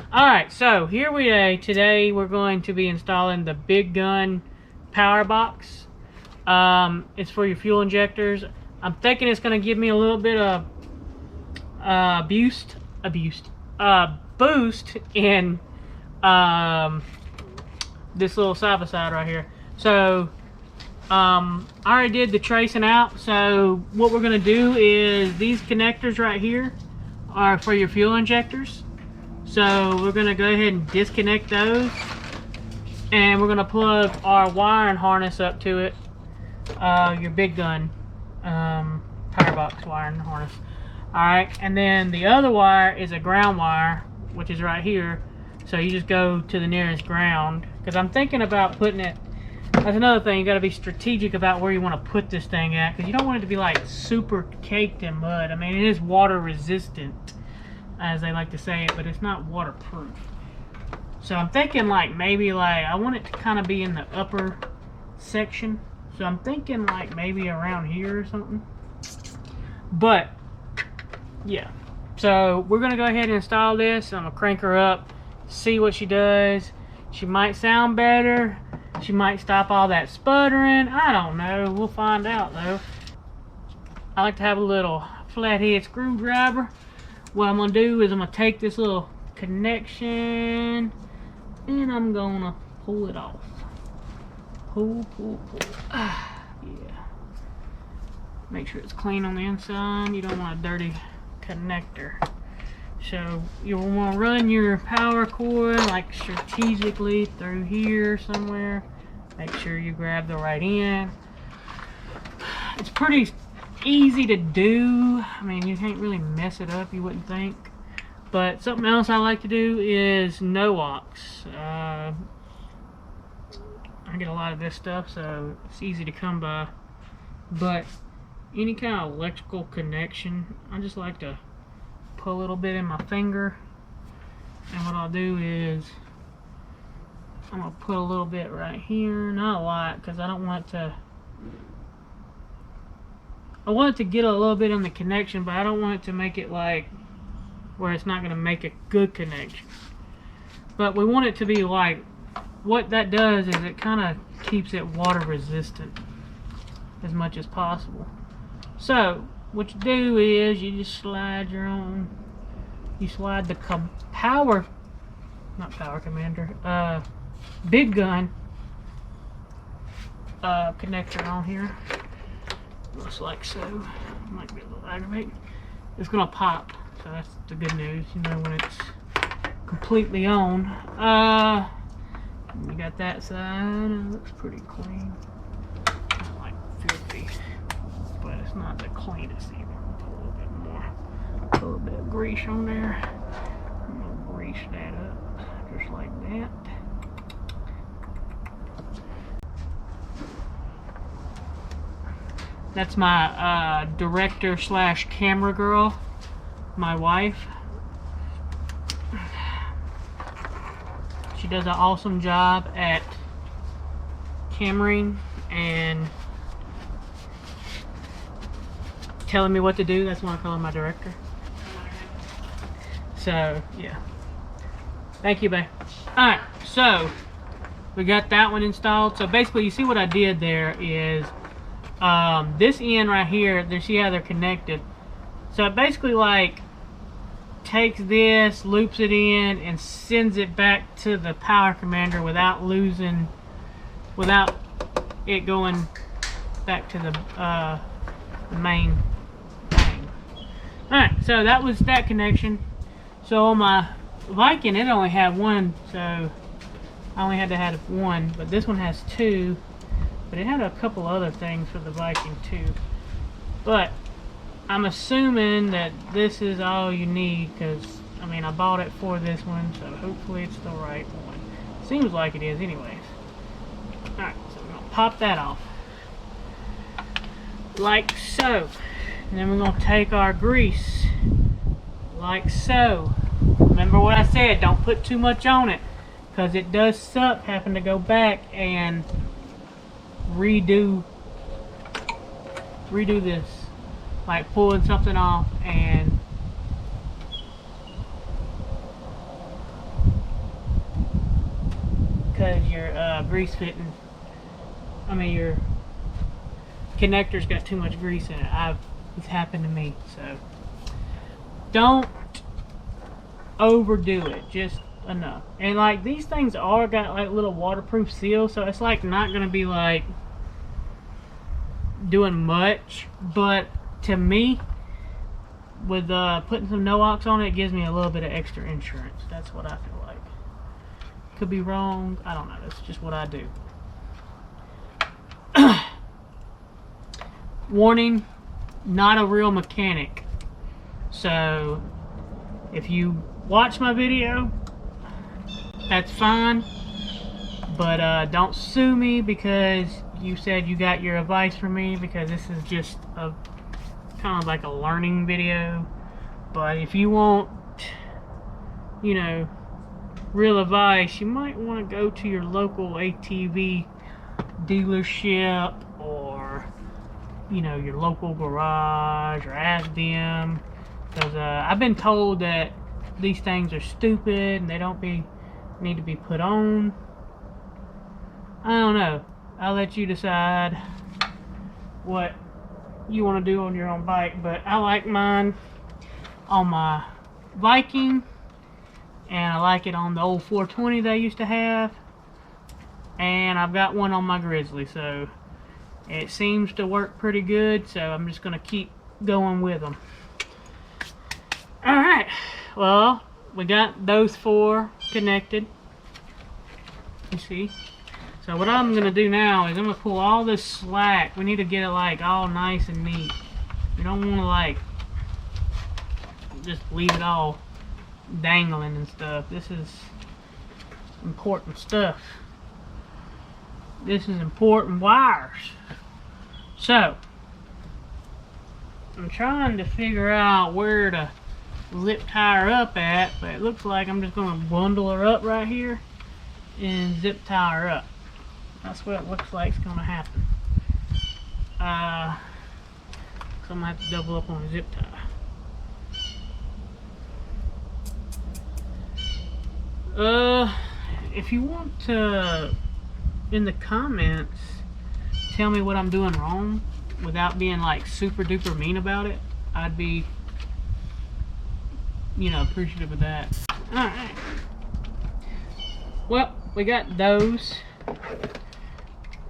Alright, so here we are. Today we're going to be installing the Big Gun power box. It's for your fuel injectors. I'm thinking it's going to give me a little bit of boost in this little side by side right here. So I already did the tracing out. So what we're going to do is these connectors right here are for your fuel injectors. So we're going to go ahead and disconnect those, and we're going to plug our wiring harness up to it, your Big Gun power box wiring harness. Alright, and then the other wire is a ground wire, which is right here. So you just go to the nearest ground, because I'm thinking about putting it, that's another thing, you got to be strategic about where you want to put this thing at, because you don't want it to be like super caked in mud. I mean, it is water resistant, as they like to say it, but it's not waterproof. So I'm thinking like maybe like I want it to kind of be in the upper section. So I'm thinking like maybe around here or something. But yeah, so we're gonna go ahead and install this. I'm gonna crank her up, see what she does. She might sound better, she might stop all that sputtering, I don't know, we'll find out though. I like to have a little flathead screwdriver. What I'm going to do is I'm going to take this little connection and I'm going to pull it off. Pull. Yeah. Make sure it's clean on the inside. You don't want a dirty connector. So you'll want to run your power cord like strategically through here somewhere. Make sure you grab the right end. It's pretty easy to do. I mean, you can't really mess it up, you wouldn't think. But something else I like to do is no-ox. I get a lot of this stuff, so it's easy to come by. But any kind of electrical connection, I just like to put a little bit in my finger. And what I'll do is I'm going to put a little bit right here. Not a lot, because I don't want it to... I want it to get a little bit on the connection, but I don't want it to make it like where it's not going to make a good connection. But we want it to be like, what that does is it kind of keeps it water resistant as much as possible. So what you do is you just slide you slide the Big Gun connector on here. Looks like so. Might be a little aggravating. It's gonna pop, so that's the good news. You know when it's completely on. You got that side. It looks pretty clean. Not like filthy, but it's not the cleanest either. Put a little bit more, a little bit of grease on there. I'm gonna grease that up just like that. That's my director slash camera girl, my wife. She does an awesome job at cameraing and telling me what to do. That's why I call her my director. So yeah, thank you, babe. Alright, so we got that one installed. So basically you see what I did there is this end right here, see how they're connected. So it basically like takes this, loops it in, and sends it back to the power commander without it going back to the main thing. Alright, so that was that connection. So on my Viking it only had one, so I only had to have one, but this one has two. But it had a couple other things for the Viking too. But I'm assuming that this is all you need, because I mean I bought it for this one, so hopefully it's the right one. Seems like it is anyways. Alright, so we're gonna pop that off. Like so. And then we're gonna take our grease. Like so. Remember what I said, don't put too much on it, because it does suck having to go back and redo this, like pulling something off and because your grease fitting, I mean your connector's got too much grease in it. It's happened to me, so don't overdo it, just enough. And like these things are got like little waterproof seals, so it's like not gonna be like doing much, but to me, with putting some no-ox on it, it gives me a little bit of extra insurance. That's what I feel like. Could be wrong, I don't know, that's just what I do. Warning, not a real mechanic. So if you watch my video, that's fine, but don't sue me because you said you got your advice from me, because this is just a kind of like a learning video. But if you want, you know, real advice, you might want to go to your local ATV dealership, or you know, your local garage, or ask them, because I've been told that these things are stupid and they don't need to be put on. I don't know, I'll let you decide what you want to do on your own bike, but I like mine on my Viking, and I like it on the old 420 that I used to have, and I've got one on my Grizzly, so it seems to work pretty good, so I'm just going to keep going with them. Alright, well, we got those 4 connected, you see. So what I'm going to do now is I'm going to pull all this slack. We need to get it like all nice and neat. You don't want to like just leave it all dangling and stuff. This is important stuff. This is important wires. So I'm trying to figure out where to zip tie her up at, but it looks like I'm just going to bundle her up right here and zip tie her up. That's what it looks like is going to happen. So I'm going to have to double up on a zip tie. If you want to, in the comments, tell me what I'm doing wrong without being like super duper mean about it, I'd be, you know, appreciative of that. Alright. Well, we got those.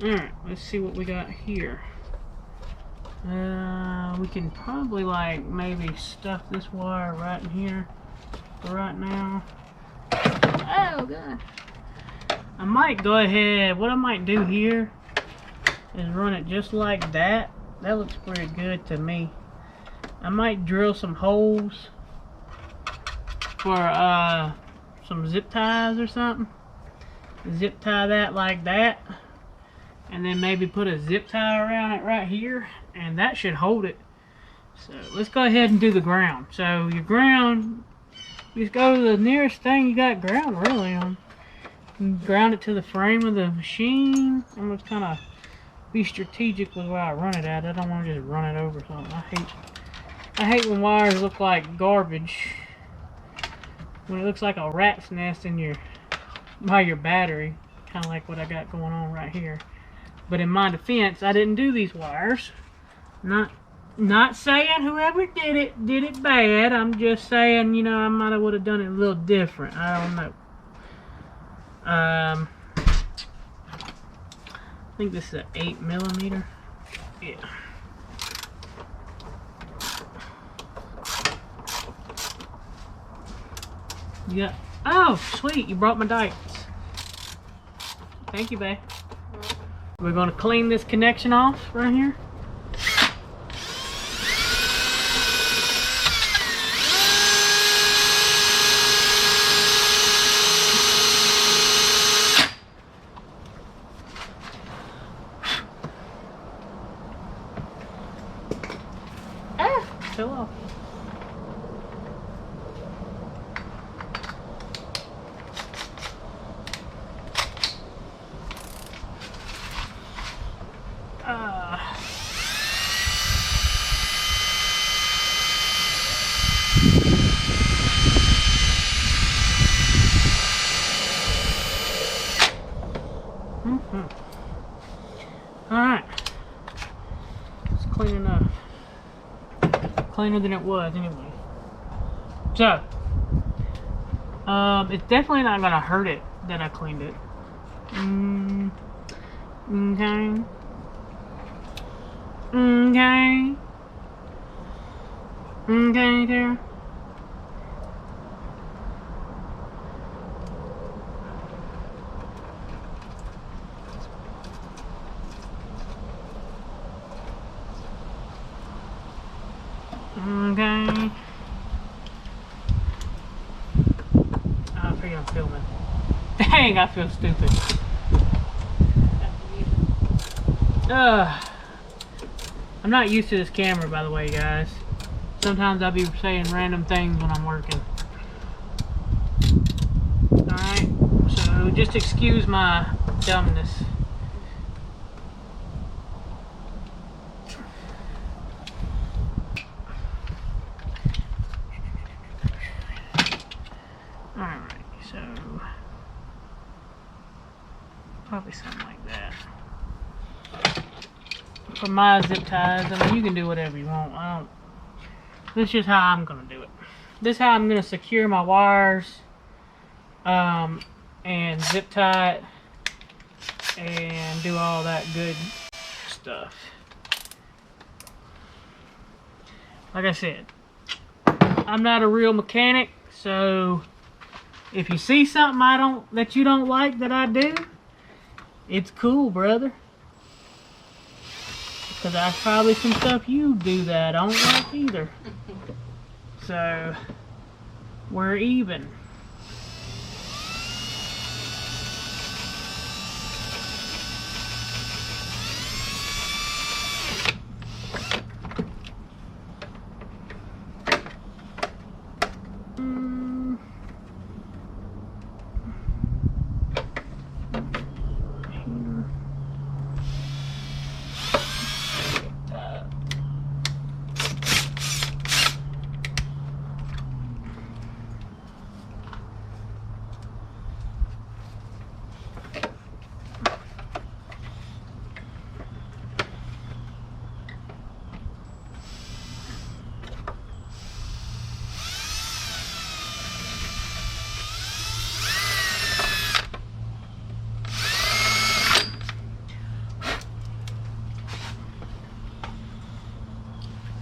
Alright, let's see what we got here. We can probably like maybe stuff this wire right in here for right now. Oh god. I might go ahead, what I might do here is run it just like that. That looks pretty good to me. I might drill some holes for some zip ties or something. Zip tie that like that, and then maybe put a zip tie around it right here, and that should hold it. So let's go ahead and do the ground. So your ground, you just go to the nearest thing you got ground really on. You ground it to the frame of the machine. I'm just kind of be strategic with where I run it at. I don't want to just run it over something. I hate when wires look like garbage, when it looks like a rat's nest in your by your battery, kind of like what I got going on right here. But in my defense, I didn't do these wires. Not saying whoever did it bad. I'm just saying, you know, I might have would have done it a little different. I don't know. I think this is an 8mm. Yeah. Yeah. Oh, sweet! You brought my dikes. Thank you, babe. We're gonna clean this connection off right here. Fell off. Alright. It's clean enough. Cleaner than it was anyway. So, it's definitely not gonna hurt it that I cleaned it. Okay. Okay. Okay there. Okay. I figure I'm filming. Dang, I feel stupid. I'm not used to this camera, by the way, guys. Sometimes I'll be saying random things when I'm working. Alright, so just excuse my dumbness. Alright, so probably something like that. For my zip ties, I mean, you can do whatever you want. This is just how I'm gonna do it. This is how I'm gonna secure my wires, and zip tie it, and do all that good stuff. Like I said, I'm not a real mechanic, so if you see something that you don't like that I do, it's cool, brother. Because there's probably some stuff you do that I don't like either. So, we're even.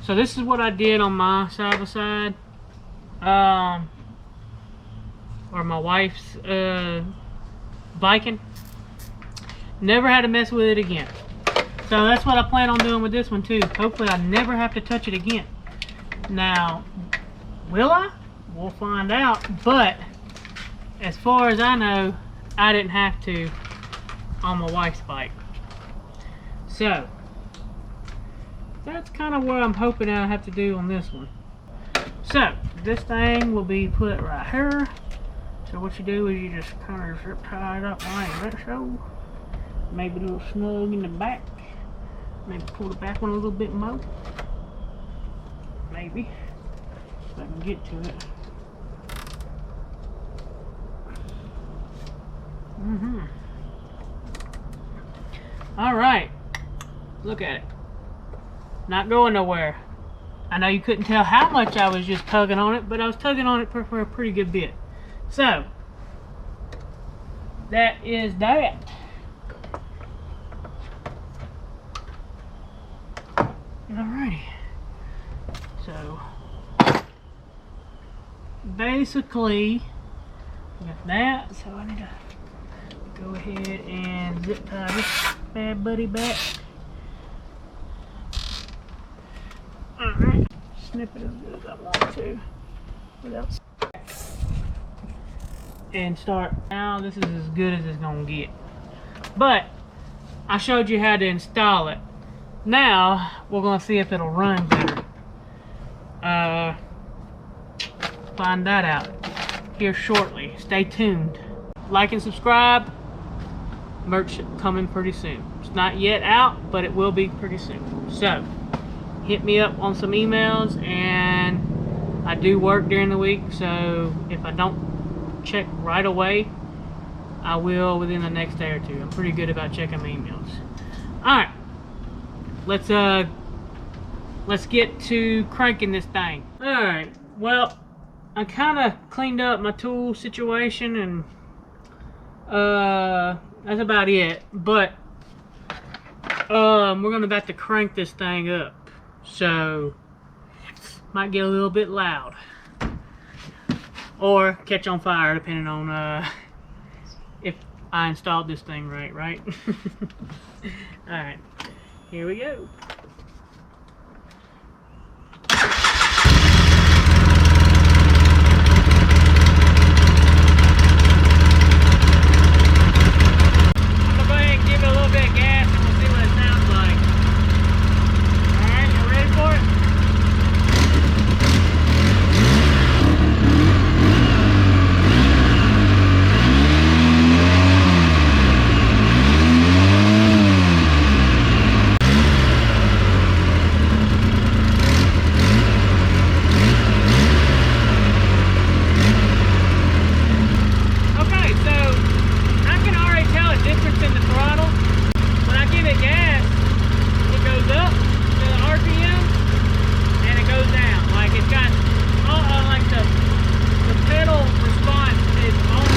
So this is what I did on my side-by-side, or my wife's Viking. Never had to mess with it again. So that's what I plan on doing with this one too. Hopefully I never have to touch it again. Now, will I? We'll find out. But as far as I know, I didn't have to on my wife's bike. So that's kind of what I'm hoping I have to do on this one. So this thing will be put right here. So what you do is you just kind of zip tie it up like that, so maybe a little snug in the back. Maybe pull the back one a little bit more. Maybe if I can get to it. All right, look at it. Not going nowhere. I know you couldn't tell how much I was just tugging on it, but I was tugging on it for a pretty good bit. So, that is that. Alrighty. So, basically, with that, so I need to go ahead and zip tie this bad buddy back. Alright, snip it as good as I want to without. And start. Now this is as good as it's gonna get. But I showed you how to install it. Now we're gonna see if it'll run better. Find that out here shortly. Stay tuned. Like and subscribe. Merch coming pretty soon. It's not yet out, but it will be pretty soon. So hit me up on some emails, and I do work during the week, so if I don't check right away, I will within the next day or two. I'm pretty good about checking my emails. Alright, let's get to cranking this thing. All right. Well, I kind of cleaned up my tool situation, and that's about it. But we're gonna about to crank this thing up, so might get a little bit loud or catch on fire, depending on if I installed this thing right. All right, here we go. Like it's got like the pedal response is on